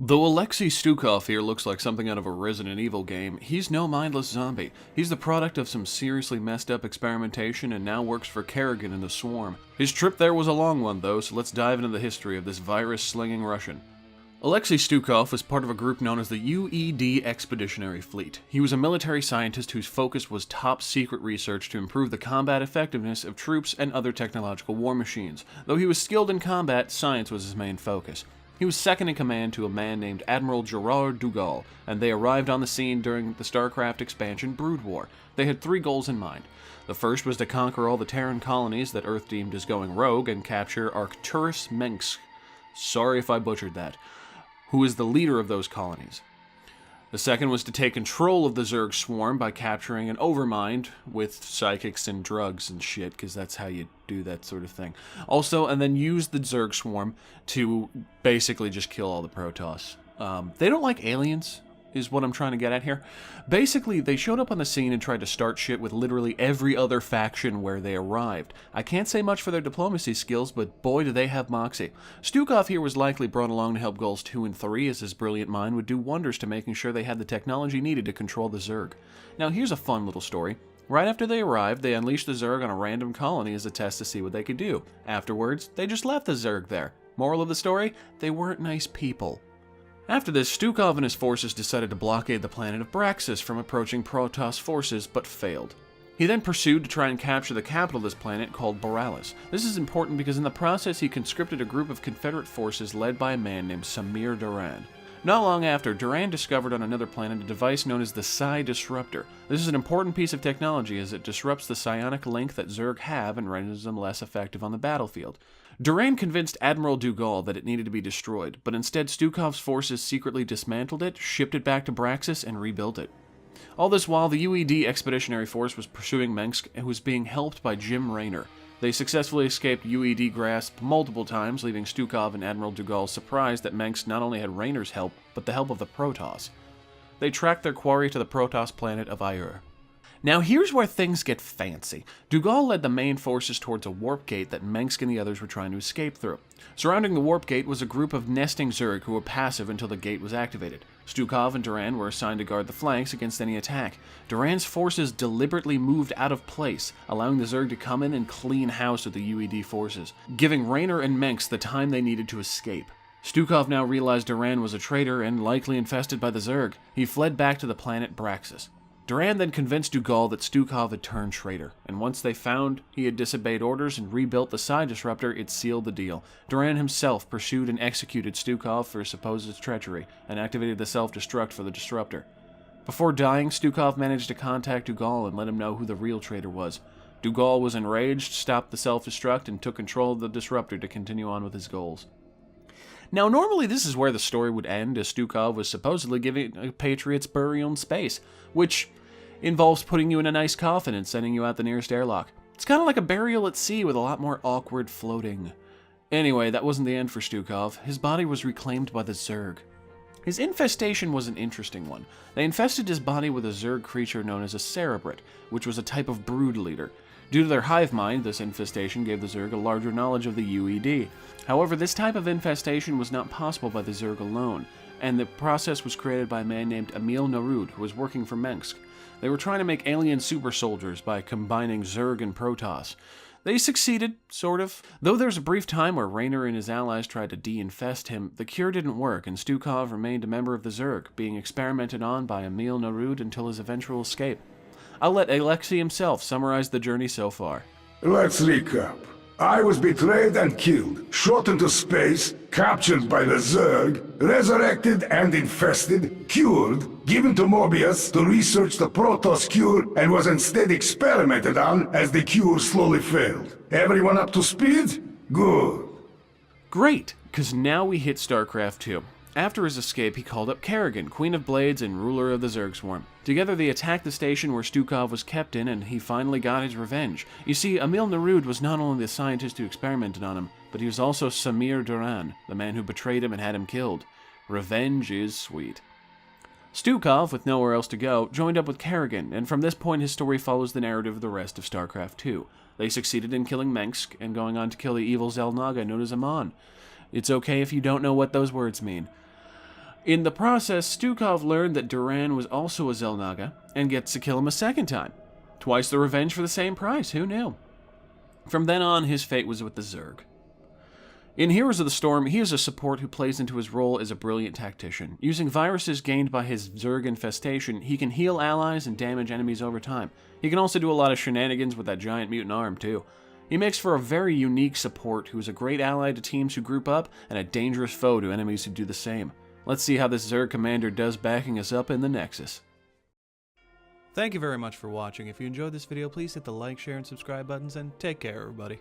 Though Alexei Stukov here looks like something out of a Resident Evil game, he's no mindless zombie. He's the product of some seriously messed up experimentation and now works for Kerrigan in the Swarm. His trip there was a long one though, so let's dive into the history of this virus-slinging Russian. Alexei Stukov was part of a group known as the UED Expeditionary Fleet. He was a military scientist whose focus was top-secret research to improve the combat effectiveness of troops and other technological war machines. Though he was skilled in combat, science was his main focus. He was second in command to a man named Admiral Gerard Dougal, and they arrived on the scene during the Starcraft expansion Brood War. They had three goals in mind. The first was to conquer all the Terran colonies that Earth deemed as going rogue and capture Arcturus Mensk. Sorry if I butchered that. Who is the leader of those colonies. The second was to take control of the Zerg swarm by capturing an overmind with psychics and drugs and shit, because that's how you do that sort of thing. Also, and then use the Zerg swarm to basically just kill all the Protoss. They don't like aliens, is what I'm trying to get at here. Basically, they showed up on the scene and tried to start shit with literally every other faction where they arrived. I can't say much for their diplomacy skills, but boy do they have moxie. Stukov here was likely brought along to help Goals 2 and 3, as his brilliant mind would do wonders to making sure they had the technology needed to control the Zerg. Now here's a fun little story. Right after they arrived, they unleashed the Zerg on a random colony as a test to see what they could do. Afterwards, they just left the Zerg there. Moral of the story? They weren't nice people. After this, Stukov and his forces decided to blockade the planet of Braxis from approaching Protoss forces, but failed. He then pursued to try and capture the capital of this planet, called Boralis. This is important because in the process he conscripted a group of Confederate forces led by a man named Samir Duran. Not long after, Duran discovered on another planet a device known as the Psi Disruptor. This is an important piece of technology as it disrupts the psionic link that Zerg have and renders them less effective on the battlefield. Duran convinced Admiral Dougal that it needed to be destroyed, but instead Stukov's forces secretly dismantled it, shipped it back to Braxis, and rebuilt it. All this while, the UED Expeditionary Force was pursuing Mensk and was being helped by Jim Raynor. They successfully escaped UED grasp multiple times, leaving Stukov and Admiral Dougal surprised that Mensk not only had Raynor's help, but the help of the Protoss. They tracked their quarry to the Protoss planet of Ayur. Now here's where things get fancy. Dougal led the main forces towards a warp gate that Mensk and the others were trying to escape through. Surrounding the warp gate was a group of nesting Zerg who were passive until the gate was activated. Stukov and Duran were assigned to guard the flanks against any attack. Duran's forces deliberately moved out of place, allowing the Zerg to come in and clean house with the UED forces, giving Raynor and Mensk the time they needed to escape. Stukov now realized Duran was a traitor and likely infested by the Zerg. He fled back to the planet Braxis. Duran then convinced Dougal that Stukov had turned traitor, and once they found he had disobeyed orders and rebuilt the Psi Disruptor, it sealed the deal. Duran himself pursued and executed Stukov for supposed treachery, and activated the self-destruct for the Disruptor. Before dying, Stukov managed to contact Dougal and let him know who the real traitor was. Dougal was enraged, stopped the self-destruct, and took control of the Disruptor to continue on with his goals. Now, normally this is where the story would end, as Stukov was supposedly giving a Patriot's burial in space, which involves putting you in a nice coffin and sending you out the nearest airlock. It's kind of like a burial at sea with a lot more awkward floating. Anyway, that wasn't the end for Stukov. His body was reclaimed by the Zerg. His infestation was an interesting one. They infested his body with a Zerg creature known as a Cerebrit, which was a type of brood leader. Due to their hive mind, this infestation gave the Zerg a larger knowledge of the UED. However, this type of infestation was not possible by the Zerg alone, and the process was created by a man named Emil Narud, who was working for Mensk. They were trying to make alien super soldiers by combining Zerg and Protoss. They succeeded, sort of. Though there was a brief time where Raynor and his allies tried to de-infest him, the cure didn't work, and Stukov remained a member of the Zerg, being experimented on by Emil Narud until his eventual escape. I'll let Alexei himself summarize the journey so far. Let's recap. I was betrayed and killed, shot into space, captured by the Zerg, resurrected and infested, cured, given to Mobius to research the Protoss cure, and was instead experimented on as the cure slowly failed. Everyone up to speed? Good. Great, because now we hit Starcraft 2. After his escape, he called up Kerrigan, Queen of Blades and ruler of the Zerg Swarm. Together they attacked the station where Stukov was kept in, and he finally got his revenge. You see, Emil Narud was not only the scientist who experimented on him, but he was also Samir Duran, the man who betrayed him and had him killed. Revenge is sweet. Stukov, with nowhere else to go, joined up with Kerrigan, and from this point his story follows the narrative of the rest of Starcraft 2. They succeeded in killing Mensk, and going on to kill the evil Xel'Naga known as Amon. It's okay if you don't know what those words mean. In the process, Stukov learned that Duran was also a Xel'Naga, and gets to kill him a second time. Twice the revenge for the same price, who knew? From then on, his fate was with the Zerg. In Heroes of the Storm, he is a support who plays into his role as a brilliant tactician. Using viruses gained by his Zerg Infestation, he can heal allies and damage enemies over time. He can also do a lot of shenanigans with that giant mutant arm, too. He makes for a very unique support who is a great ally to teams who group up, and a dangerous foe to enemies who do the same. Let's see how this Zerg commander does backing us up in the Nexus. Thank you very much for watching. If you enjoyed this video, please hit the like, share, and subscribe buttons, and take care, everybody.